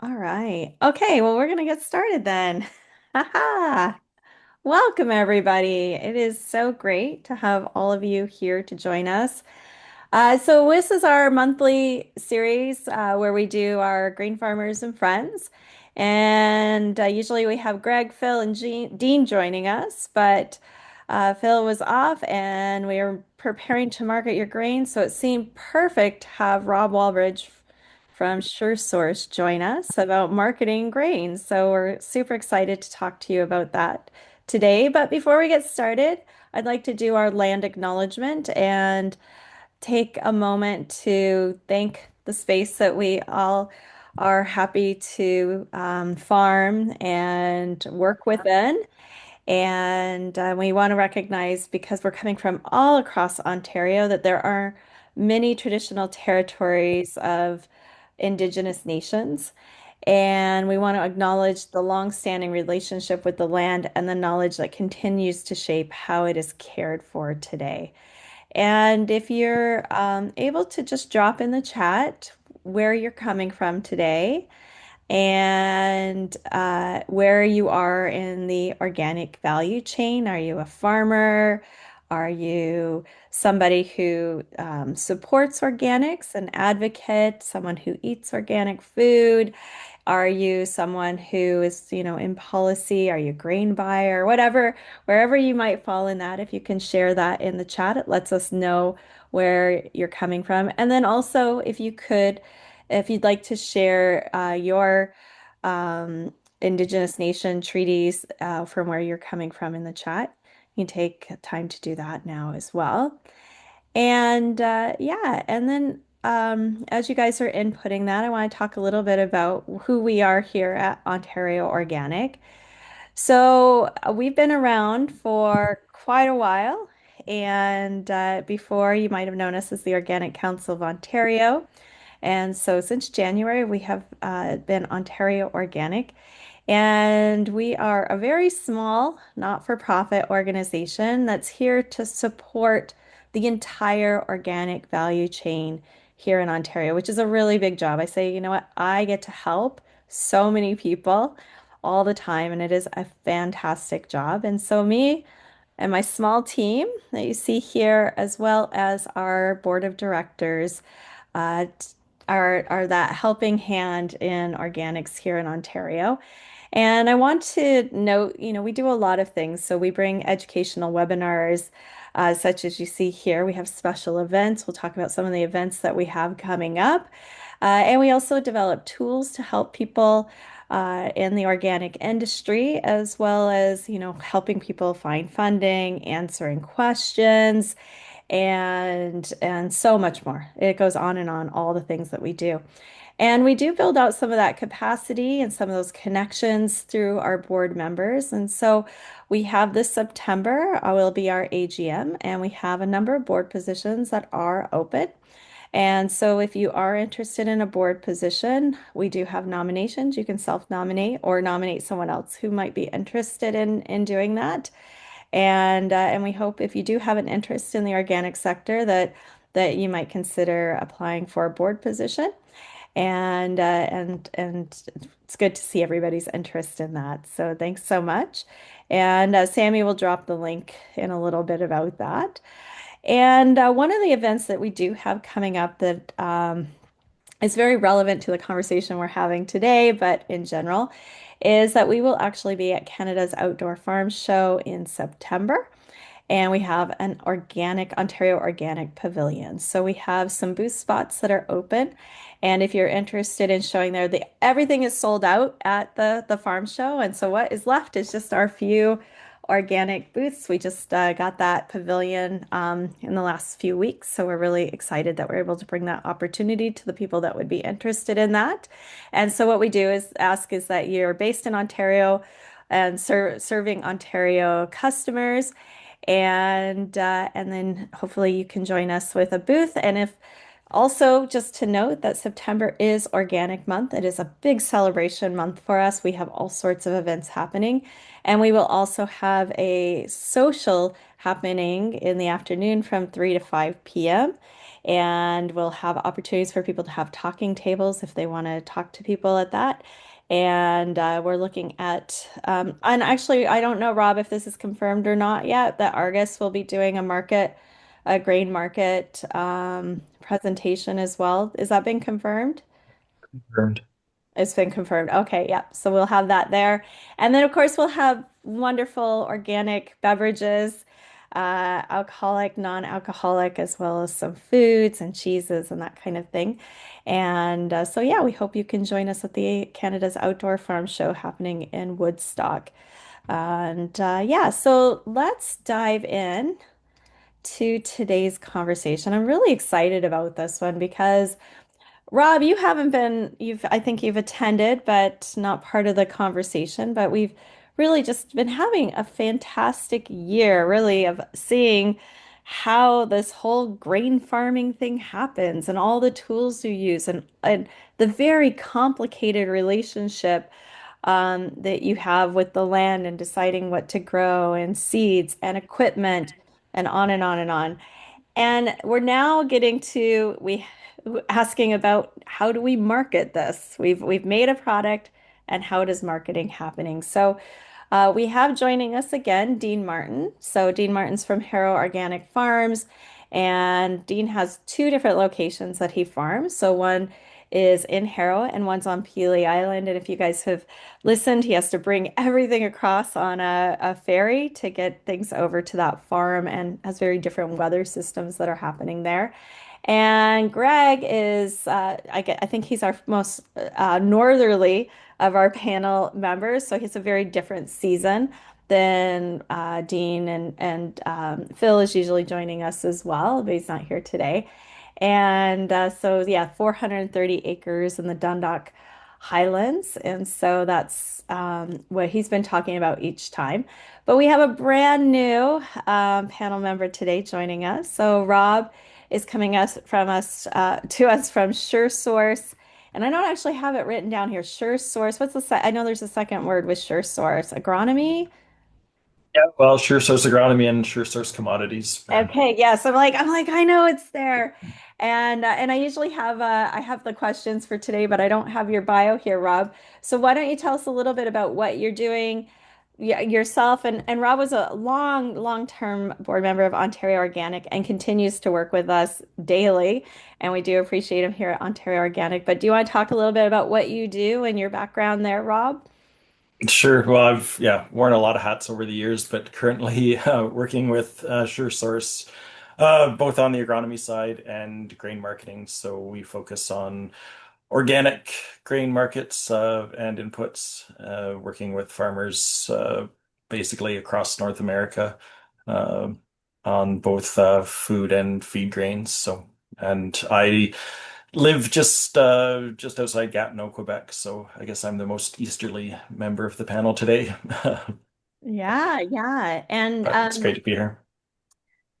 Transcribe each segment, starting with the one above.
All right. Okay, well, we're going to get started then. Haha. Welcome, everybody. It is so great to have all of you here to join us. So this is our monthly series where we do our Green Farmers and Friends. And usually we have Greg, Phil, and Dean joining us, but Phil was off and we are preparing to market your grain. So it seemed perfect to have Rob Wallbridge from SureSource join us about marketing grains. So we're super excited to talk to you about that today. But before we get started, I'd like to do our land acknowledgement and take a moment to thank the space that we all are happy to farm and work within. And we want to recognize, because we're coming from all across Ontario, that there are many traditional territories of Indigenous nations. And we want to acknowledge the long-standing relationship with the land and the knowledge that continues to shape how it is cared for today. And if you're able to just drop in the chat where you're coming from today and where you are in the organic value chain. Are you a farmer? Are you somebody who supports organics, an advocate, someone who eats organic food? Are you someone who is, in policy? Are you a grain buyer? Whatever, wherever you might fall in that, if you can share that in the chat, it lets us know where you're coming from. And then also, if you could, if you'd like to share your um, Indigenous nation treaties from where you're coming from in the chat, you can take time to do that now as well. And yeah, and then as you guys are inputting that, I want to talk a little bit about who we are here at Ontario Organic. So we've been around for quite a while, and before you might have known us as the Organic Council of Ontario. And so since January, we have been Ontario Organic, and we are a very small, not-for-profit organization that's here to support the entire organic value chain here in Ontario, which is a really big job. I say, you know what? I get to help so many people all the time, and it is a fantastic job. And so me and my small team that you see here, as well as our board of directors, uh, are that helping hand in organics here in Ontario. And I want to note, we do a lot of things. So we bring educational webinars, such as you see here. We have special events. We'll talk about some of the events that we have coming up. And we also develop tools to help people in the organic industry, as well as, helping people find funding, answering questions, and so much more. It goes on and on, all the things that we do. And we do build out some of that capacity and some of those connections through our board members. And so we have this September, will be our AGM, and we have a number of board positions that are open. And so if you are interested in a board position, we do have nominations. You can self-nominate or nominate someone else who might be interested in doing that. And we hope if you do have an interest in the organic sector that you might consider applying for a board position. And it's good to see everybody's interest in that. So thanks so much. And Sammy will drop the link in a little bit about that. And one of the events that we do have coming up that is very relevant to the conversation we're having today, but in general, is that we will actually be at Canada's Outdoor Farm Show in September. And we have an organic, Ontario Organic Pavilion. So we have some booth spots that are open. And if you're interested in showing there, everything is sold out at the farm show. And so what is left is just our few organic booths. We just got that pavilion in the last few weeks. So we're really excited that we're able to bring that opportunity to the people that would be interested in that. And so what we do is ask is that you're based in Ontario and serving Ontario customers. And then hopefully you can join us with a booth. And if also just to note that September is Organic Month. It is a big celebration month for us. We have all sorts of events happening. And we will also have a social happening in the afternoon from 3 to 5 p.m. And we'll have opportunities for people to have talking tables if they want to talk to people at that. And we're looking at, and actually, I don't know, Rob, if this is confirmed or not yet, that Argus will be doing a grain market presentation as well. Is that been confirmed? Confirmed. It's been confirmed. Okay, yep. So we'll have that there. And then, of course, we'll have wonderful organic beverages, alcoholic, non-alcoholic, as well as some foods and cheeses and that kind of thing. And so, yeah, we hope you can join us at the Canada's Outdoor Farm Show happening in Woodstock. And yeah, so let's dive in to today's conversation. I'm really excited about this one because Rob, you haven't been, I think you've attended, but not part of the conversation. But we've really just been having a fantastic year, really, of seeing how this whole grain farming thing happens and all the tools you use and the very complicated relationship that you have with the land and deciding what to grow and seeds and equipment and on and on and on. And we're now getting to we asking about how do we market this? We've made a product and how does marketing happening? So we have joining us again, Dean Martin. So Dean Martin's from Harrow Organic Farms, and Dean has two different locations that he farms. So one is in Harrow and one's on Pelee Island. And if you guys have listened, he has to bring everything across on a ferry to get things over to that farm and has very different weather systems that are happening there. And Greg is, I think he's our most northerly of our panel members. So he's a very different season than Dean and Phil is usually joining us as well, but he's not here today. And so, yeah, 430 acres in the Dundalk Highlands. And so that's what he's been talking about each time. But we have a brand new panel member today joining us. So Rob is coming us from us to us from Sure Source. And I don't actually have it written down here. Sure Source. What's the I know there's a second word with Sure Source. Agronomy? Yeah, well, sure source agronomy and sure source commodities. Okay, yes. I'm like I know it's there. And I usually have I have the questions for today, but I don't have your bio here, Rob. So why don't you tell us a little bit about what you're doing yourself and Rob was a long-term board member of Ontario Organic and continues to work with us daily, and we do appreciate him here at Ontario Organic. But do you want to talk a little bit about what you do and your background there, Rob? Sure. Well, I've worn a lot of hats over the years, but currently working with Sure Source, both on the agronomy side and grain marketing. So we focus on organic grain markets and inputs, working with farmers basically across North America uh, on both food and feed grains. So, and I live just outside Gatineau, Quebec. So I guess I'm the most easterly member of the panel today. Yeah, yeah. And But it's great to be here.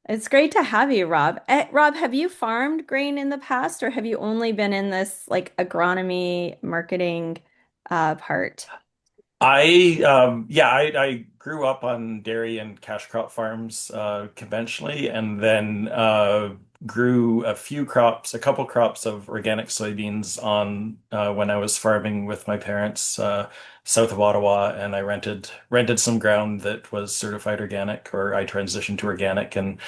it's great to have you, Rob. Rob, have you farmed grain in the past, or have you only been in this like agronomy marketing part? I grew up on dairy and cash crop farms conventionally, and then grew a couple crops of organic soybeans on when I was farming with my parents south of Ottawa, and I rented some ground that was certified organic, or I transitioned to organic and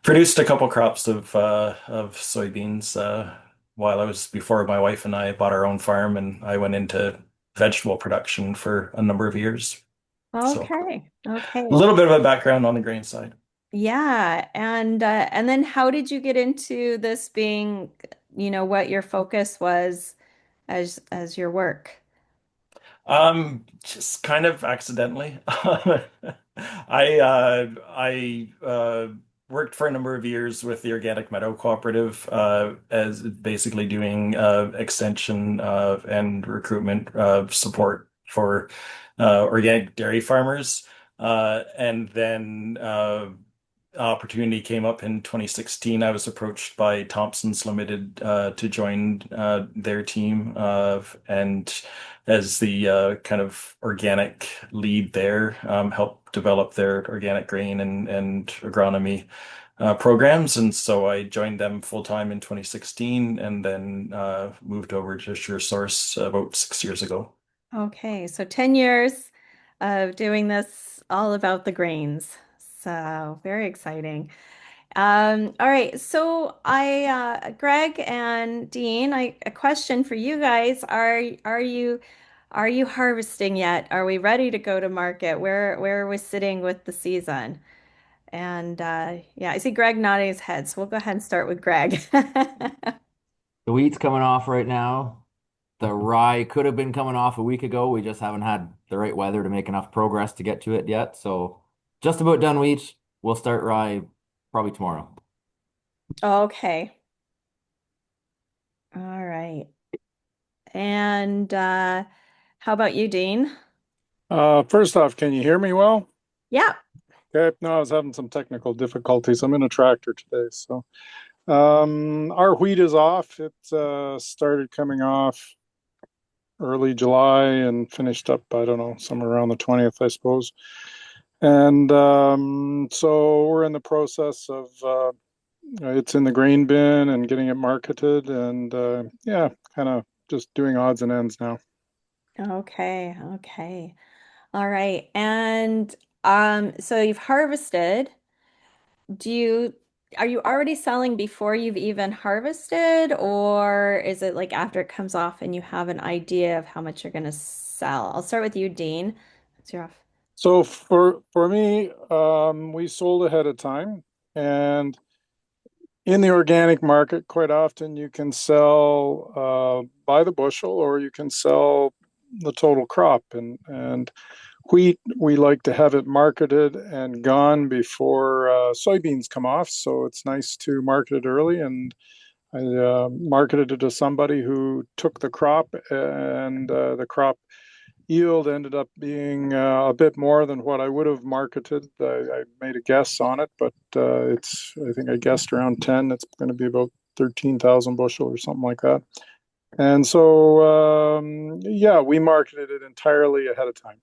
produced a couple crops of soybeans while I was before my wife and I bought our own farm, and I went into vegetable production for a number of years. So Okay. a Okay. little bit of a background on the grain side. Yeah. And then how did you get into this being, what your focus was as your work? Just kind of accidentally. I worked for a number of years with the Organic Meadow Cooperative as basically doing extension and recruitment support for organic dairy farmers. And then opportunity came up in 2016. I was approached by Thompson's Limited to join their team and as the kind of organic lead there, help develop their organic grain and agronomy programs, and so I joined them full time in 2016, and then moved over to SureSource about 6 years ago. Okay, so 10 years of doing this all about the grains. So very exciting. All right, so Greg and Dean, a question for you guys. Are you harvesting yet? Are we ready to go to market? Where are we sitting with the season? And yeah, I see Greg nodding his head, so we'll go ahead and start with Greg. The wheat's coming off right now. The rye could have been coming off a week ago. We just haven't had the right weather to make enough progress to get to it yet. So just about done wheat. We'll start rye probably tomorrow. Okay. All right. And how about you, Dean? First off, can you hear me well? Yeah. Okay, no, I was having some technical difficulties. I'm in a tractor today, so our wheat is off. It started coming off early July and finished up, I don't know, somewhere around the 20th, I suppose. And so we're in the process of it's in the grain bin and getting it marketed, and yeah, kind of just doing odds and ends now. Okay. Okay. All right. And so you've harvested. Do you are you already selling before you've even harvested, or is it like after it comes off and you have an idea of how much you're going to sell? I'll start with you, Dean. That's your off. So for me, we sold ahead of time, and in the organic market, quite often you can sell by the bushel, or you can sell the total crop. And wheat, we like to have it marketed and gone before soybeans come off. So it's nice to market it early. And I marketed it to somebody who took the crop, and the crop yield ended up being a bit more than what I would have marketed. I made a guess on it, but I think I guessed around 10. It's going to be about 13,000 bushel or something like that. And so, yeah, we marketed it entirely ahead of time.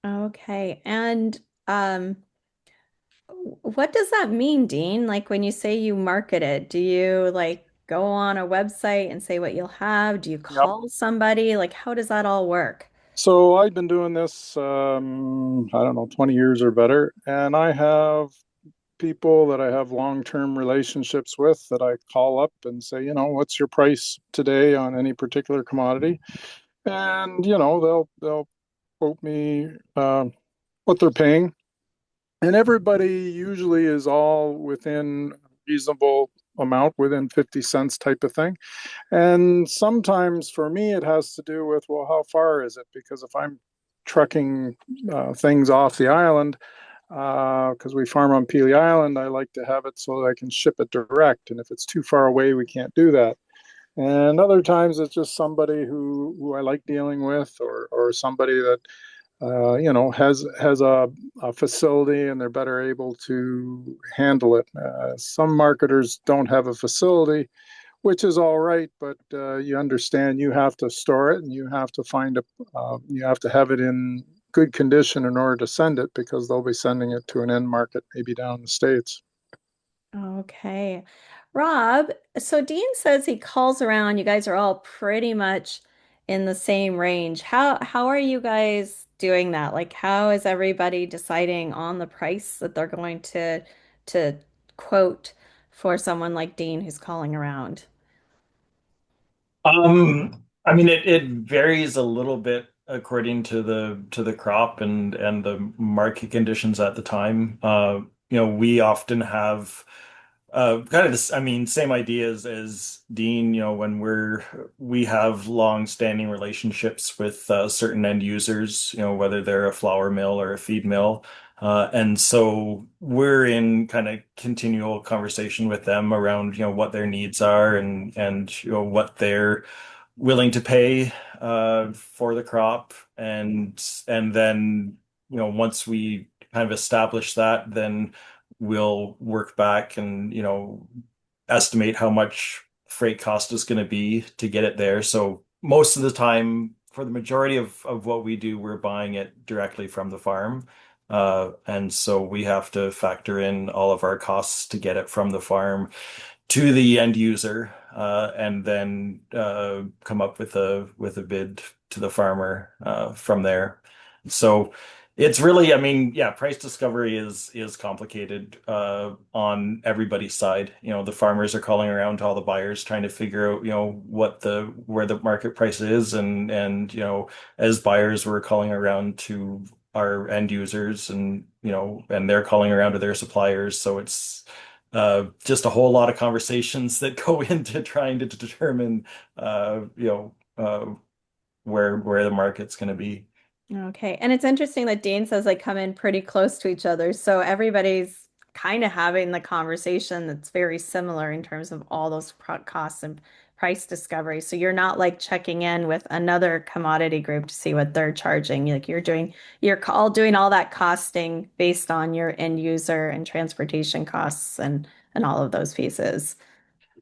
Okay. And what does that mean, Dean? Like when you say you market it, do you like go on a website and say what you'll have? Do you Yep. call somebody? Like how does that all work? So I've been doing this, I don't know, 20 years or better. And I have people that I have long-term relationships with that I call up and say, what's your price today on any particular commodity? And they'll quote me what they're paying, and everybody usually is all within reasonable amount, within 50 cents type of thing. And sometimes for me it has to do with, well, how far is it? Because if I'm trucking things off the island, because we farm on Peely Island, I like to have it so that I can ship it direct. And if it's too far away, we can't do that. And other times it's just somebody who I like dealing with, or somebody that has a facility and they're better able to handle it. Some marketers don't have a facility, which is all right, but you understand you have to store it, and you have to you have to have it in good condition in order to send it, because they'll be sending it to an end market, maybe down in the States. Okay. Rob, so Dean says he calls around. You guys are all pretty much in the same range. How are you guys doing that? Like how is everybody deciding on the price that they're going to quote for someone like Dean who's calling around? I mean, it varies a little bit according to the crop and the market conditions at the time. We often have kind of this, I mean, same ideas as Dean, when we have long-standing relationships with certain end users, whether they're a flour mill or a feed mill. And so we're in kind of continual conversation with them around, what their needs are and what they're willing to pay for the crop. And then, once we kind of establish that, then we'll work back and, estimate how much freight cost is going to be to get it there. So most of the time, for the majority of what we do, we're buying it directly from the farm. And so we have to factor in all of our costs to get it from the farm to the end user, and then come up with a bid to the farmer from there. So it's really, I mean, yeah, price discovery is complicated on everybody's side. You know, the farmers are calling around to all the buyers trying to figure out, you know, what the where the market price is, and you know, as buyers, we're calling around to our end users, and you know, and they're calling around to their suppliers. So it's just a whole lot of conversations that go into trying to determine, you know, where the market's going to be. Okay. And it's interesting that Dean says they come in pretty close to each other. So everybody's kind of having the conversation that's very similar in terms of all those pro costs and price discovery. So you're not like checking in with another commodity group to see what they're charging. Like you're all doing all that costing based on your end user and transportation costs and all of those pieces.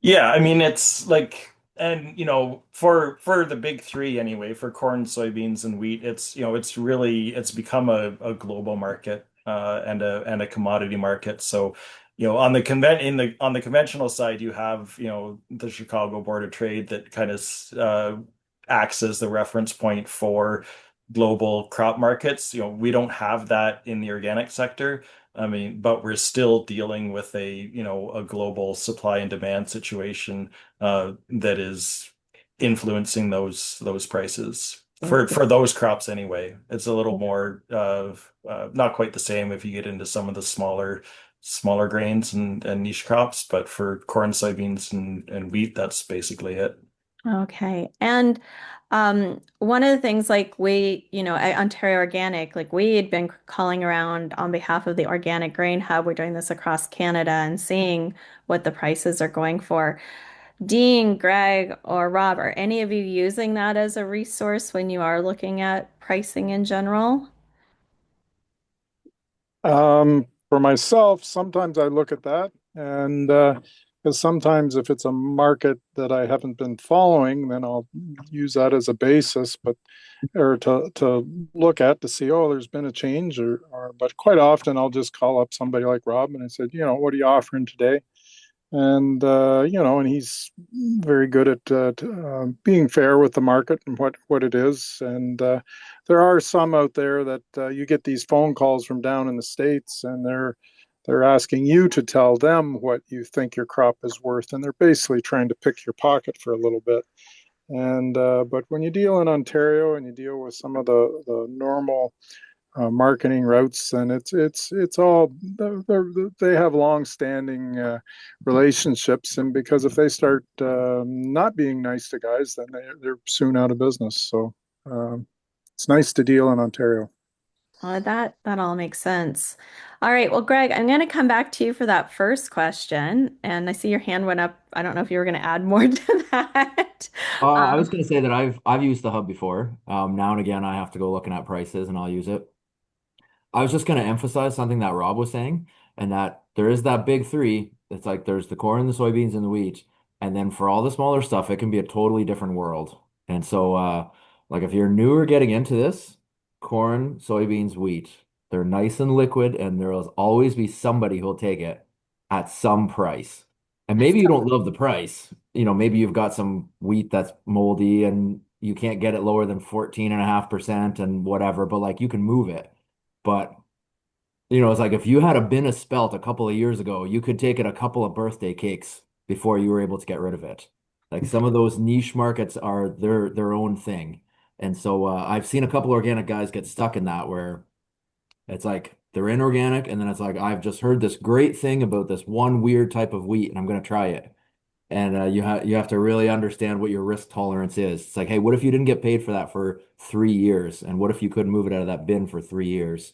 Yeah, I mean it's like, and you know, for the big three anyway, for corn, soybeans, and wheat, it's you know, it's really it's become a global market and a commodity market. So, you know, on the conventional side, you have, you know, the Chicago Board of Trade that kind of acts as the reference point for global crop markets. You know, we don't have that in the organic sector. I mean, but we're still dealing with a, you know, a global supply and demand situation that is influencing those prices for those crops anyway. It's a little more not quite the same if you get into some of the smaller grains and niche crops, but for corn, soybeans, and wheat, that's basically it. Okay. And one of the things like at Ontario Organic, like we had been calling around on behalf of the Organic Grain Hub. We're doing this across Canada and seeing what the prices are going for. Dean, Greg, or Rob, are any of you using that as a resource when you are looking at pricing in general? For myself, sometimes I look at that, and because sometimes if it's a market that I haven't been following, then I'll use that as a basis, but or to look at to see, oh, there's been a change, or but quite often I'll just call up somebody like Rob and I said, you know, what are you offering today? And you know, and he's very good at being fair with the market and what it is. And there are some out there that you get these phone calls from down in the States, and they're asking you to tell them what you think your crop is worth, and they're basically trying to pick your pocket for a little bit. And but when you deal in Ontario and you deal with some of the normal marketing routes, and it's all they have long-standing relationships, and because if they start not being nice to guys, then they're soon out of business. So um, it's nice to deal in Ontario. That all makes sense. All right. Well, Greg, I'm going to come back to you for that first question, and I see your hand went up. I don't know if you were going to add more to that. I was going to say that I've used the hub before. Now and again, I have to go looking at prices and I'll use it. I was just going to emphasize something that Rob was saying, and that there is that big three. It's like there's the corn, the soybeans, and the wheat. And then for all the smaller stuff, it can be a totally different world. And so, like if you're newer getting into this, corn, soybeans, wheat, they're nice and liquid, and there will always be somebody who'll take it at some price. And maybe you don't love the price. You know, maybe you've got some wheat that's moldy and you can't get it lower than 14.5% and whatever, but like you can move it. But it's like if you had a bin of spelt a couple of years ago, you could take it a couple of birthday cakes before you were able to get rid of it. Like some of those niche markets are their own thing. And so I've seen a couple organic guys get stuck in that where it's like they're in organic and then it's like I've just heard this great thing about this one weird type of wheat and I'm going to try it. And you have to really understand what your risk tolerance is. It's like, hey, what if you didn't get paid for that for 3 years? And what if you couldn't move it out of that bin for 3 years?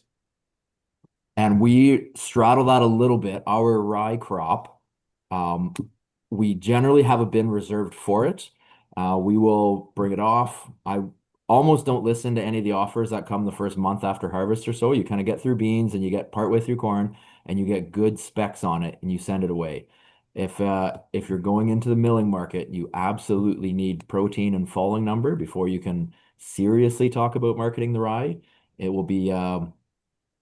And we straddle that a little bit. Our rye crop, um, we generally have a bin reserved for it. We will bring it off. I almost don't listen to any of the offers that come the first month after harvest or so. You kind of get through beans and you get partway through corn and you get good specs on it and you send it away. If you're going into the milling market, you absolutely need protein and falling number before you can seriously talk about marketing the rye. It will be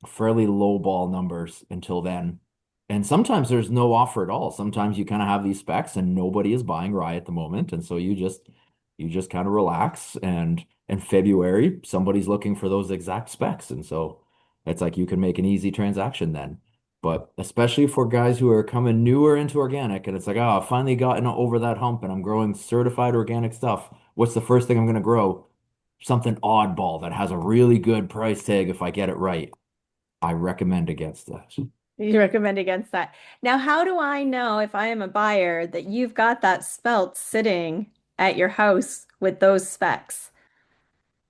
fairly low ball numbers until then. And sometimes there's no offer at all. Sometimes you kind of have these specs and nobody is buying rye at the moment. And so you just kind of relax, and in February somebody's looking for those exact specs. And so it's like you can make an easy transaction then. But especially for guys who are coming newer into organic and it's like, oh, I've finally gotten over that hump and I'm growing certified organic stuff. What's the first thing I'm going to grow? Something oddball that has a really good price tag if I get it right. I recommend against that. You recommend against that. Now, how do I know if I am a buyer that you've got that spelt sitting at your house with those specs?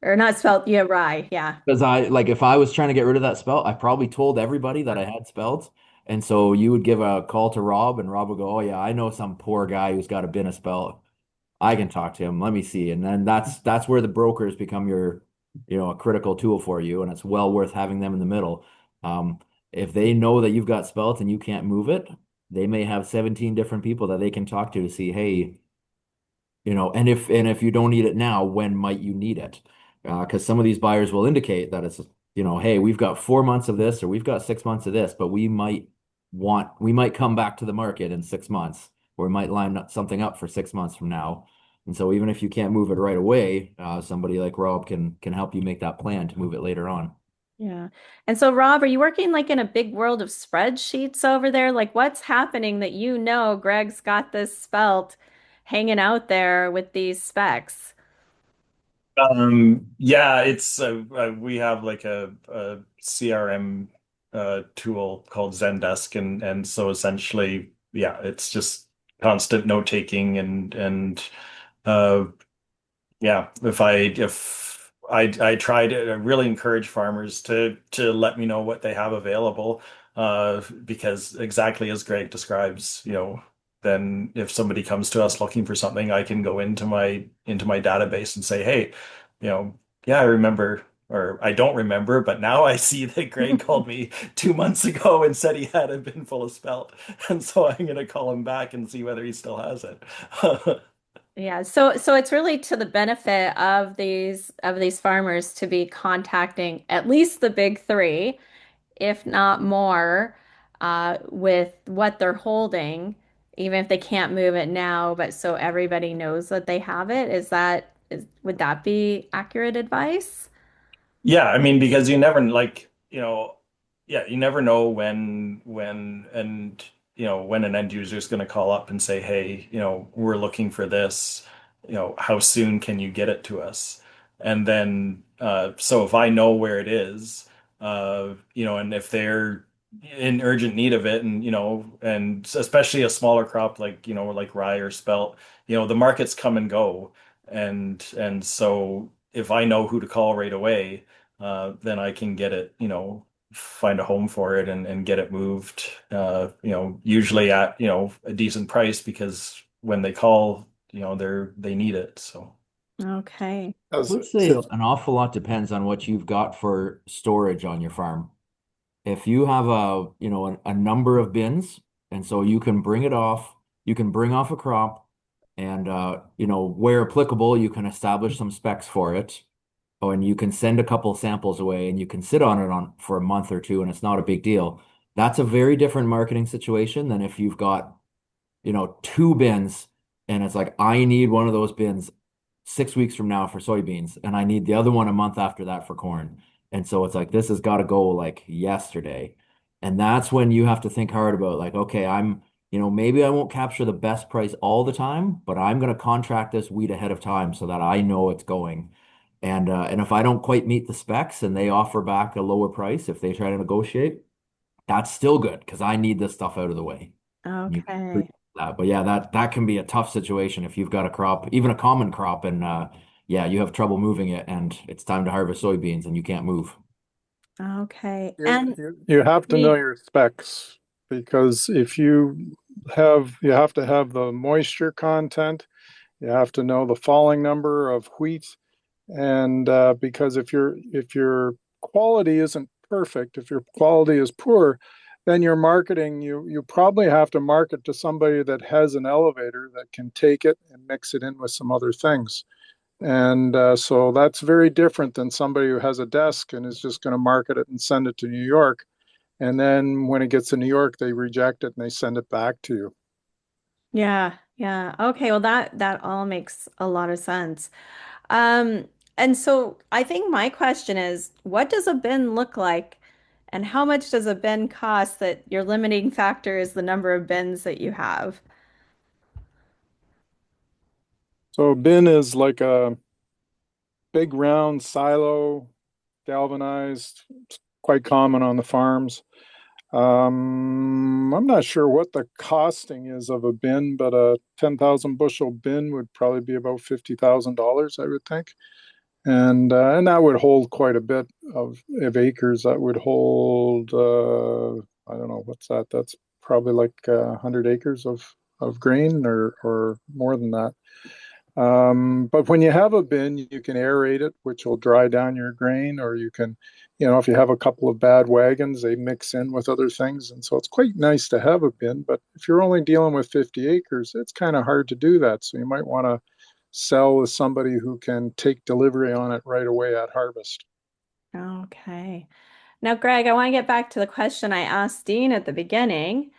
Or not spelt, yeah, rye. Yeah. Because if I was trying to get rid of that spelt, I probably told everybody that I had spelts. And so you would give a call to Rob and Rob would go, oh yeah, I know some poor guy who's got a bin of spelt. I can talk to him. Let me see. And then that's where the brokers become a critical tool for you. And it's well worth having them in the middle. Um, if they know that you've got spelt and you can't move it, they may have 17 different people that they can talk to see, hey, and if you don't need it now, when might you need it? Because some of these buyers will indicate that it's, hey, we've got 4 months of this or we've got 6 months of this, but we might come back to the market in 6 months, or we might line up something up for 6 months from now. And so even if you can't move it right away, somebody like Rob can help you make that plan to move it later on. Yeah. And so, Rob, are you working like in a big world of spreadsheets over there? Like, what's happening that Greg's got this spelt hanging out there with these specs? Yeah, it's we have like a CRM tool called Zendesk, and so essentially, yeah, it's just constant note taking and uh, yeah, if I try to really encourage farmers to let me know what they have available, because exactly as Greg describes, then if somebody comes to us looking for something, I can go into my database and say, hey, yeah, I remember, or I don't remember, but now I see that Greg called me 2 months ago and said he had a bin full of spelt, and so I'm gonna call him back and see whether he still has it. Yeah, so it's really to the benefit of these farmers to be contacting at least the big three, if not more, with what they're holding, even if they can't move it now, but so everybody knows that they have it. Would that be accurate advice? Yeah, I mean, because you never like, yeah, you never know when an end user is going to call up and say, hey, we're looking for this, how soon can you get it to us? And then, so if I know where it is, and if they're in urgent need of it, and especially a smaller crop like rye or spelt, the markets come and go, and so if I know who to call right away, then I can get it, find a home for it and get it moved, usually at, a decent price because when they call, they need it. So Okay. I As would say an awful lot depends on what you've got for storage on your farm. If you have a number of bins, and so you can bring off a crop, and where applicable, you can establish some specs for it. Oh, and you can send a couple samples away and you can sit on it on for a month or two and it's not a big deal. That's a very different marketing situation than if you've got, two bins and it's like, I need one of those bins 6 weeks from now for soybeans, and I need the other one a month after that for corn. And so it's like, this has got to go like yesterday. And that's when you have to think hard about like, okay, maybe I won't capture the best price all the time, but I'm going to contract this wheat ahead of time so that I know it's going. And if I don't quite meet the specs and they offer back a lower price, if they try to negotiate, that's still good because I need this stuff out of the way. You Okay. that. But yeah, that can be a tough situation if you've got a crop, even a common crop, and yeah, you have trouble moving it, and it's time to harvest soybeans, and you can't move. Okay. you, And you have to know we, your specs, because if you have to have the moisture content, you have to know the falling number of wheat, and because if your quality isn't perfect, if your quality is poor, then your marketing, you probably have to market to somebody that has an elevator that can take it and mix it in with some other things. And so that's very different than somebody who has a desk and is just going to market it and send it to New York. And then when it gets to New York, they reject it and they send it back to you. Yeah, yeah. Okay, well that all makes a lot of sense. Um, and so I think my question is, what does a bin look like, and how much does a bin cost that your limiting factor is the number of bins that you have? So a bin is like a big round silo, galvanized, quite common on the farms. I'm not sure what the costing is of a bin, but a 10,000 bushel bin would probably be about $50,000, I would think. And that would hold quite a bit of acres. That would hold I don't know what's that. That's probably like 100 acres of grain or more than that. But when you have a bin, you can aerate it, which will dry down your grain, or you can, if you have a couple of bad wagons, they mix in with other things. And so it's quite nice to have a bin. But if you're only dealing with 50 acres, it's kind of hard to do that. So you might want to sell with somebody who can take delivery on it right away at harvest. Okay. Now, Greg, I want to get back to the question I asked Dean at the beginning.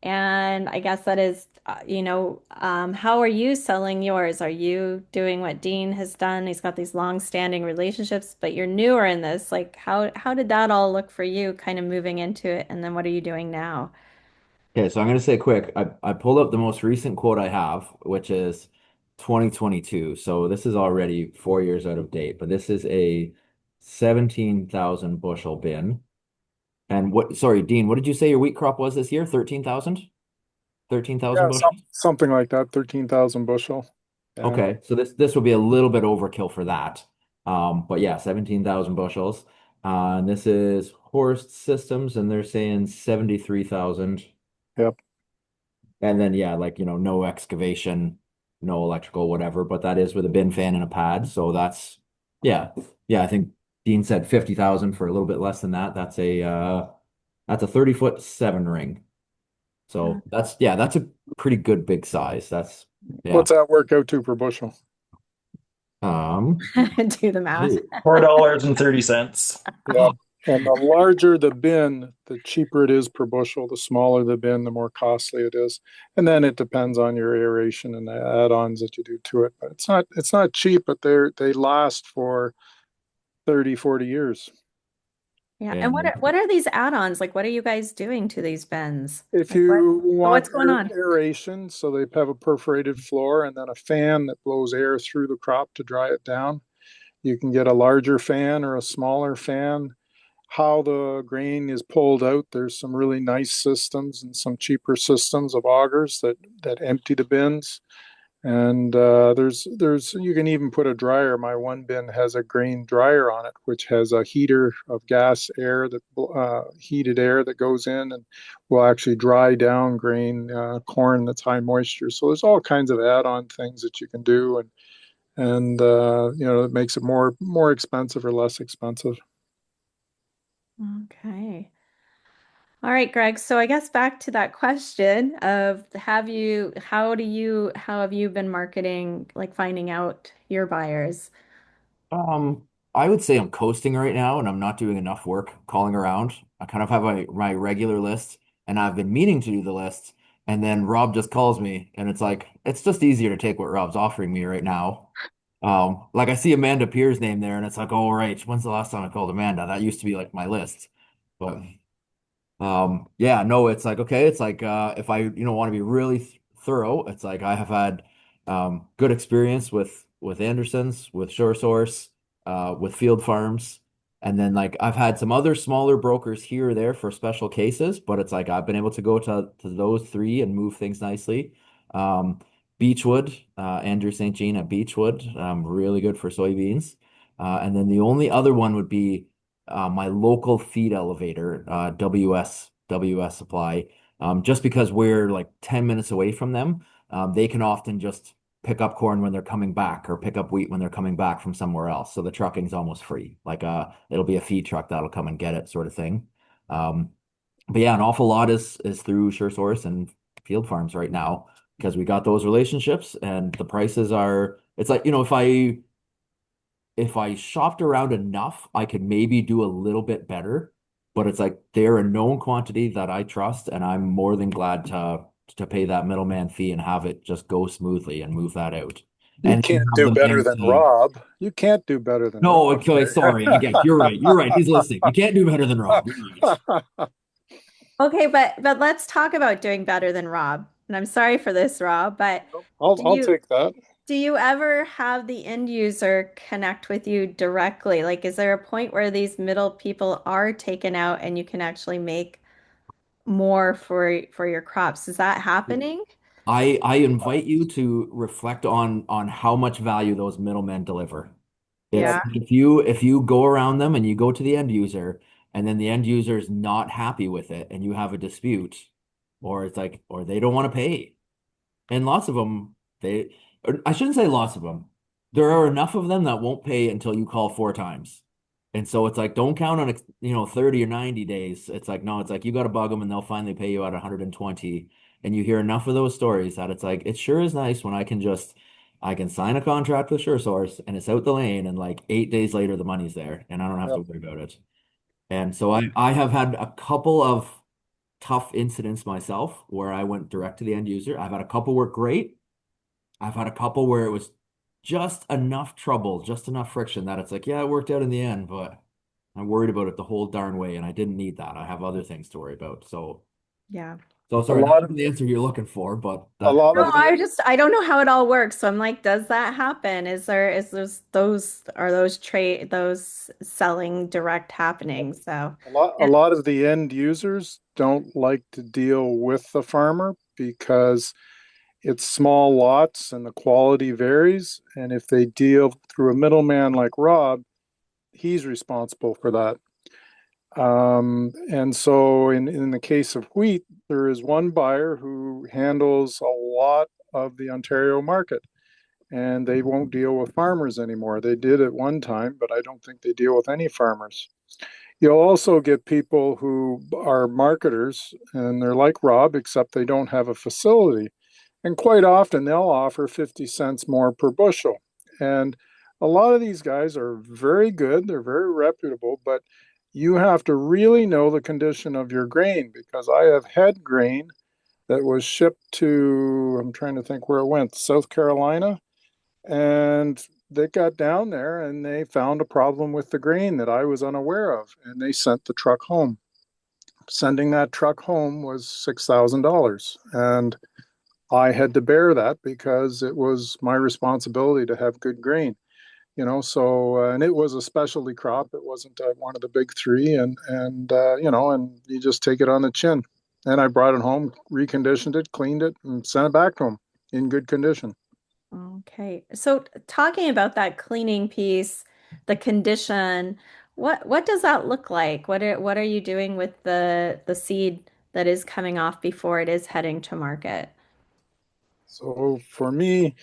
And I guess that is, how are you selling yours? Are you doing what Dean has done? He's got these long-standing relationships, but you're newer in this. Like, how did that all look for you, kind of moving into it? And then what are you doing now? Okay, so I'm going to say quick. I pulled up the most recent quote I have, which is 2022. So this is already 4 years out of date, but this is a 17,000 bushel bin. And sorry, Dean, what did you say your wheat crop was this year? 13,000? 13,000 Yeah, bushels? something like that, 13,000 bushel. Yeah. Okay, so this will be a little bit overkill for that. But yeah, 17,000 bushels. And this is Horst Systems, and they're saying 73,000. Yep. And then yeah, like no excavation, no electrical, whatever. But that is with a bin fan and a pad. So yeah, yeah. I think Dean said 50,000 for a little bit less than that. That's a 30-foot seven ring. So that's a pretty good big size. That's yeah. What's that work out to per bushel? Um, Do the math. ooh, $4.30. Yeah. And the larger the bin, the cheaper it is per bushel. The smaller the bin, the more costly it is. And then it depends on your aeration and the add-ons that you do to it. But it's not cheap, but they last for 30, 40 years. Yeah. And and what are these add-ons? Like, what are you guys doing to these bins? If Like, what? you want What's going on? aeration, so they have a perforated floor and then a fan that blows air through the crop to dry it down. You can get a larger fan or a smaller fan. How the grain is pulled out, there's some really nice systems and some cheaper systems of augers that empty the bins. And there's you can even put a dryer. My one bin has a grain dryer on it, which has a heater of gas air that heated air that goes in and will actually dry down grain, corn that's high moisture. So there's all kinds of add-on things that you can do, and it makes it more expensive or less expensive. Okay. All right, Greg. So I guess back to that question of how have you been marketing, like finding out your buyers? um, I would say I'm coasting right now, and I'm not doing enough work calling around. I kind of have my regular list, and I've been meaning to do the list, and then Rob just calls me, and it's like it's just easier to take what Rob's offering me right now. Like I see Amanda Pier's name there, and it's like, oh right, when's the last time I called Amanda? That used to be like my list, but yeah, no, it's like okay, it's like if I want to be really thorough, it's like I have had good experience with Andersons, with Shore Source, with Field Farms, and then like I've had some other smaller brokers here or there for special cases, but it's like I've been able to go to those three and move things nicely. Um, Beechwood, Andrew St. Jean at Beechwood, really good for soybeans. And then the only other one would be my local feed elevator, WS Supply, just because we're like 10 minutes away from them, they can often just pick up corn when they're coming back or pick up wheat when they're coming back from somewhere else. So the trucking's almost free. Like it'll be a feed truck that'll come and get it sort of thing. Um, but yeah, an awful lot is through SureSource and Field Farms right now because we got those relationships and the prices are it's like, if I if I shopped around enough, I could maybe do a little bit better. But it's like they're a known quantity that I trust, and I'm more than glad to pay that middleman fee and have it just go smoothly and move that out. You And then can't have do them better then than say, Rob. You can't do better than no, Rob, okay, sorry, I get you're right. You're right. He's listening. You can't do better than Rob. You're right. right? Okay, but let's talk about doing better than Rob. And I'm sorry for this, Rob, but I'll do I'll you take that. do you ever have the end user connect with you directly? Like, is there a point where these middle people are taken out and you can actually make more for your crops? Is that happening? I invite you to reflect on how much value those middlemen deliver. It's Yeah. if you go around them and you go to the end user and then the end user is not happy with it and you have a dispute, or it's like, or they don't want to pay. And lots of them, or I shouldn't say lots of them. There are enough of them that won't pay until you call 4 times. And so it's like, don't count on, 30 or 90 days. It's like, no, it's like you got to bug them and they'll finally pay you at 120. And you hear enough of those stories that it's like, it sure is nice when I can sign a contract with SureSource and it's out the lane and like 8 days later, the money's there and I don't have to Yep. worry about it. And so I have had a couple of tough incidents myself where I went direct to the end user. I've had a couple work great. I've had a couple where it was just enough trouble, just enough friction that it's like, yeah, it worked out in the end, but I'm worried about it the whole darn way, and I didn't need that. I have other things to worry about. Yeah. So A sorry, that lot of wasn't the answer you're looking for, but a that lot No, of the I don't know how it all works. So I'm like, does that happen? Is those are those trade those selling direct happening? So a lot of the end users don't like to deal with the farmer because it's small lots and the quality varies. And if they deal through a middleman like Rob, he's responsible for that. And so in the case of wheat, there is one buyer who handles a lot of the Ontario market, and they won't deal with farmers anymore. They did at one time, but I don't think they deal with any farmers. You'll also get people who are marketers, and they're like Rob, except they don't have a facility. And quite often they'll offer 50 cents more per bushel. And a lot of these guys are very good, they're very reputable, but you have to really know the condition of your grain because I have had grain that was shipped to, I'm trying to think where it went, South Carolina, and they got down there and they found a problem with the grain that I was unaware of, and they sent the truck home. Sending that truck home was $6,000. And I had to bear that because it was my responsibility to have good grain, and it was a specialty crop. It wasn't one of the big three, and you just take it on the chin. And I brought it home, reconditioned it, cleaned it, and sent it back to him in good condition. okay. So talking about that cleaning piece, the condition, what does that look like? What are you doing with the seed that is coming off before it is heading to market? So for me,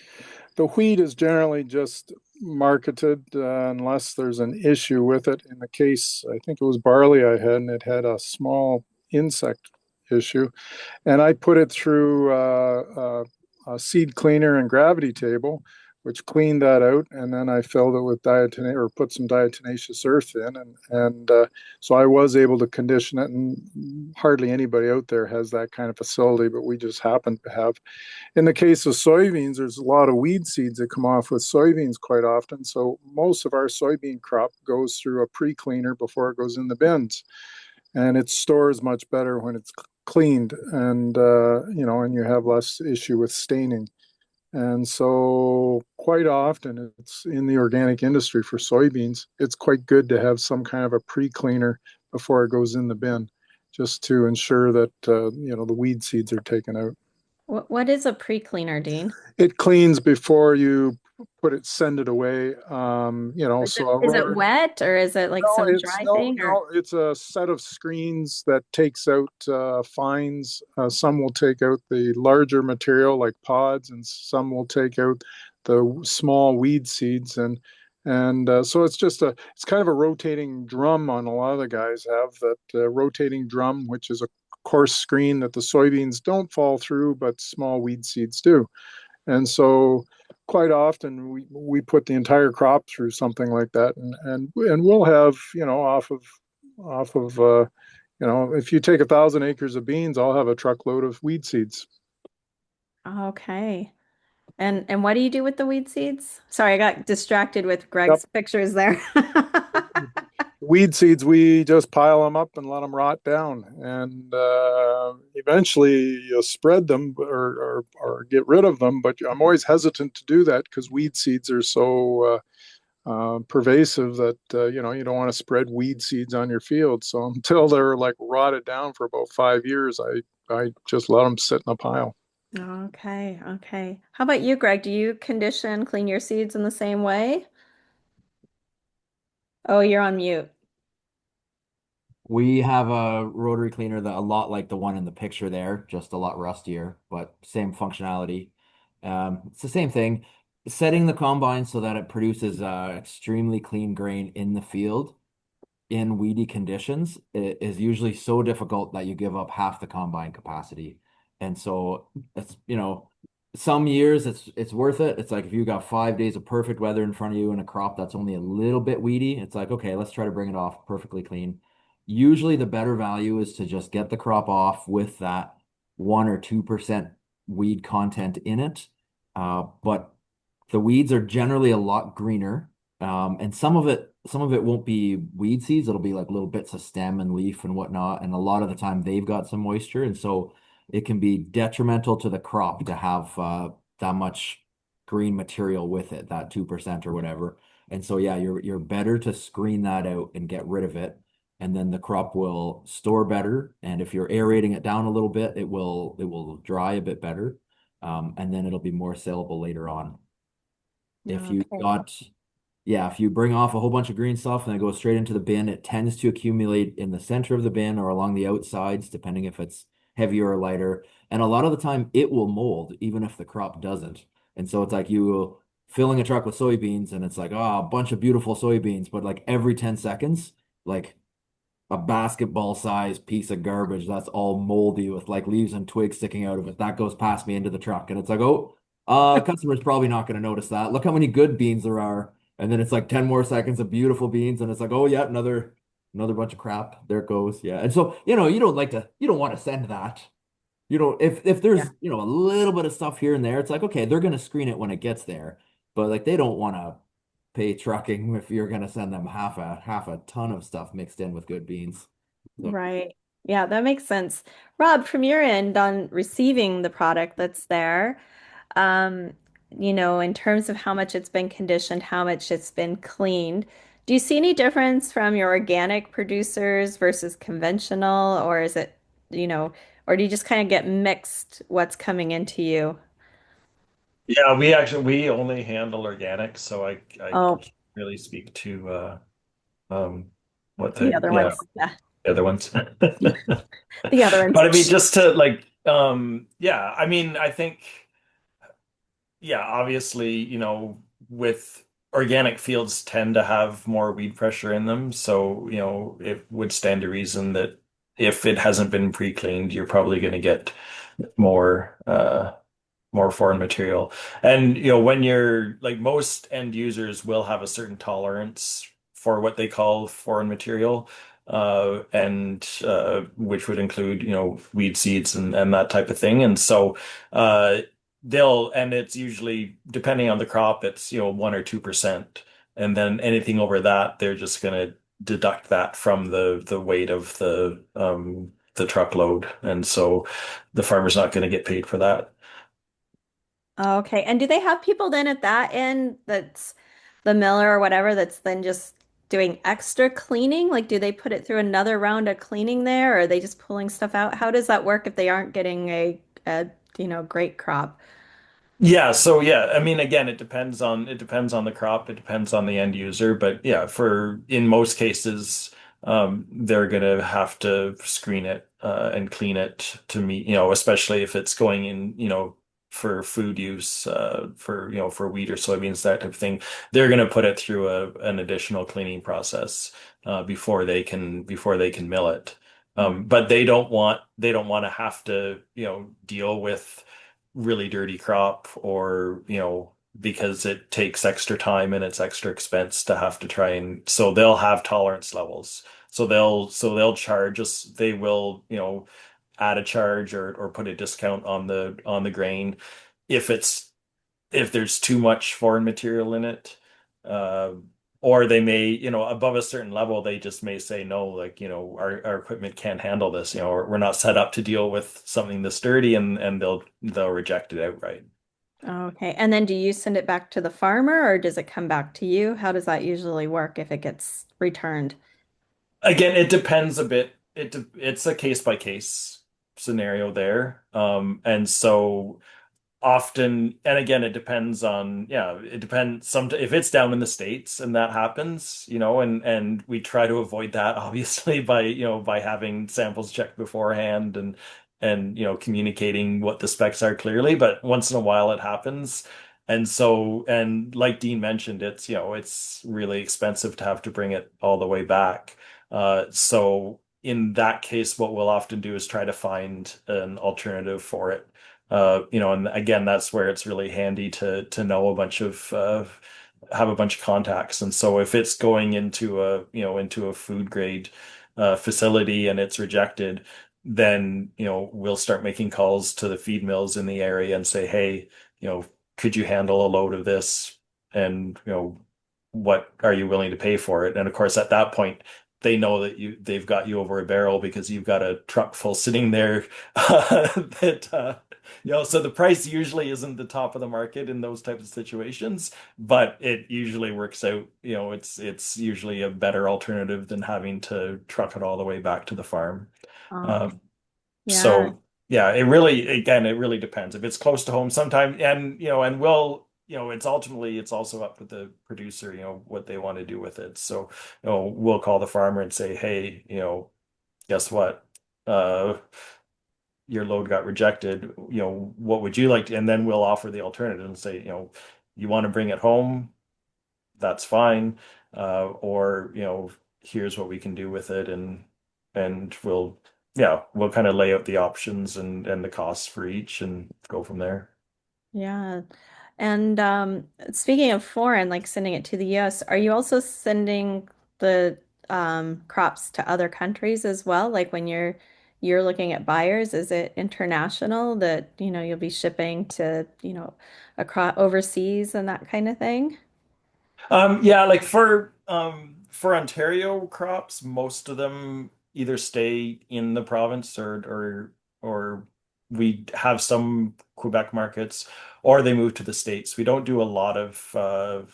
the wheat is generally just marketed unless there's an issue with it. In the case, I think it was barley I had, and it had a small insect issue. And I put it through a seed cleaner and gravity table, which cleaned that out. And then I filled it with diatomaceous or put some diatomaceous earth in. And so I was able to condition it. And hardly anybody out there has that kind of facility, but we just happen to have. In the case of soybeans, there's a lot of weed seeds that come off with soybeans quite often. So most of our soybean crop goes through a pre-cleaner before it goes in the bins, and it stores much better when it's cleaned, and you have less issue with staining. And so quite often it's in the organic industry for soybeans, it's quite good to have some kind of a pre-cleaner before it goes in the bin, just to ensure that the weed seeds are taken out. What is a pre-cleaner, Dean? It cleans before you send it away. So a Is it rotor. wet or is it like some dry thing or No, it's a set of screens that takes out fines. Some will take out the larger material like pods, and some will take out the small weed seeds. And so it's kind of a rotating drum. On a lot of the guys have that rotating drum, which is a coarse screen that the soybeans don't fall through, but small weed seeds do. And so quite often we put the entire crop through something like that, and we'll have, off of if you take 1,000 acres of beans, I'll have a truckload of weed seeds. Okay. And what do you do with the weed seeds? Sorry, I got distracted with Yep. Greg's pictures there. Weed seeds, we just pile them up and let them rot down, and eventually you spread them or get rid of them. But I'm always hesitant to do that because weed seeds are so pervasive that you don't want to spread weed seeds on your field. So until they're like rotted down for about 5 years, I just let them sit in a pile. Okay, okay. How about you, Greg? Do you condition, clean your seeds in the same way? Oh, you're on mute. We have a rotary cleaner that a lot like the one in the picture there, just a lot rustier, but same functionality. It's the same thing. Setting the combine so that it produces extremely clean grain in the field in weedy conditions is usually so difficult that you give up half the combine capacity. And so it's, some years it's worth it. It's like if you got 5 days of perfect weather in front of you and a crop that's only a little bit weedy, it's like, okay, let's try to bring it off perfectly clean. Usually the better value is to just get the crop off with that 1 or 2% weed content in it. But the weeds are generally a lot greener. And some of it won't be weed seeds. It'll be like little bits of stem and leaf and whatnot. And a lot of the time they've got some moisture. And so it can be detrimental to the crop to have that much green material with it, that 2% or whatever. And so yeah, you're better to screen that out and get rid of it. And then the crop will store better. And if you're aerating it down a little bit, it will dry a bit better. And then it'll be more saleable later on. If you Okay. got Yeah, if you bring off a whole bunch of green stuff and it goes straight into the bin, it tends to accumulate in the center of the bin or along the outsides, depending if it's heavier or lighter. And a lot of the time it will mold, even if the crop doesn't. And so it's like you filling a truck with soybeans and it's like, oh, a bunch of beautiful soybeans, but like every 10 seconds, like a basketball sized piece of garbage that's all moldy with like leaves and twigs sticking out of it. That goes past me into the truck. And it's like, oh, customer's probably not going to notice that. Look how many good beans there are. And then it's like 10 more seconds of beautiful beans. And it's like, oh yeah, another bunch of crap. There it goes. Yeah. And so, you don't want to send that. If Yeah. there's, a little bit of stuff here and there, it's like, okay, they're going to screen it when it gets there. But like they don't want to pay trucking if you're going to send them half a ton of stuff mixed in with good beans. So Right. Yeah, that makes sense. Rob, from your end on receiving the product that's there, um, in terms of how much it's been conditioned, how much it's been cleaned, do you see any difference from your organic producers versus conventional, or is it, you know, or do you just kind of get mixed what's coming into you? Yeah, we only handle organic, so I Oh, can't really speak to um what the the other yeah, ones. Yeah. the other ones. The other But I mean, ones. just to like, yeah, I mean, I think, yeah, obviously, with organic fields tend to have more weed pressure in them. So, it would stand to reason that if it hasn't been pre-cleaned, you're probably going to get more, more foreign material. And when you're like most end users will have a certain tolerance for what they call foreign material, and which would include weed seeds and that type of thing. And so and it's usually depending on the crop, it's 1 or 2%, and then anything over that, they're just going to deduct that from the weight of the truckload, and so the farmer's not going to get paid for that. Okay. And do they have people then at that end that's the miller or whatever that's then just doing extra cleaning? Like, do they put it through another round of cleaning there, or are they just pulling stuff out? How does that work if they aren't getting a great crop? Yeah, so yeah, I mean, again, it depends on the crop, it depends on the end user, but yeah, for in most cases, they're gonna have to screen it and clean it to meet, especially if it's going in, for food use, for wheat or soybeans, that type of thing. They're gonna put it through an additional cleaning process before they can mill it. But they don't want to have to, deal with really dirty crop or because it takes extra time and it's extra expense to have to try and so they'll have tolerance levels. So they'll charge us, they will, add a charge or put a discount on the grain if it's if there's too much foreign material in it. Uh, or they may, above a certain level, they just may say no, like, our equipment can't handle this, we're not set up to deal with something this dirty and they'll reject it outright. Okay. And then do you send it back to the farmer or does it come back to you? How does that usually work if it gets returned? Again, it depends a bit. It's a case by case scenario there. And so often, and again, it depends on, yeah, it depends some if it's down in the States and that happens, and we try to avoid that obviously by, by having samples checked beforehand and communicating what the specs are clearly, but once in a while it happens. And so, and like Dean mentioned, it's really expensive to have to bring it all the way back. So in that case, what we'll often do is try to find an alternative for it. And again, that's where it's really handy to know a bunch of have a bunch of contacts. And so if it's going into a food grade facility and it's rejected, then we'll start making calls to the feed mills in the area and say, hey, could you handle a load of this? And what are you willing to pay for it? And of course, at that point, they know that they've got you over a barrel because you've got a truck full sitting there that so the price usually isn't the top of the market in those types of situations, but it usually works out. It's usually a better alternative than having to truck it all the way back to the farm. Oh, Um, yeah. so yeah, it really depends. If it's close to home, sometimes, and we'll, it's also up to the producer, what they want to do with it. So, we'll call the farmer and say, hey, guess what? Uh, your load got rejected. What would you like to? And then we'll offer the alternative and say, you want to bring it home? That's fine. Or, here's what we can do with it, and we'll kind of lay out the options and the costs for each and go from there. Yeah. And speaking of foreign, like sending it to the US, are you also sending the crops to other countries as well? Like when you're looking at buyers, is it international that, you'll be shipping to, across overseas and that kind of thing? Yeah, like for Ontario crops, most of them either stay in the province or we have some Quebec markets or they move to the States. We don't do a lot of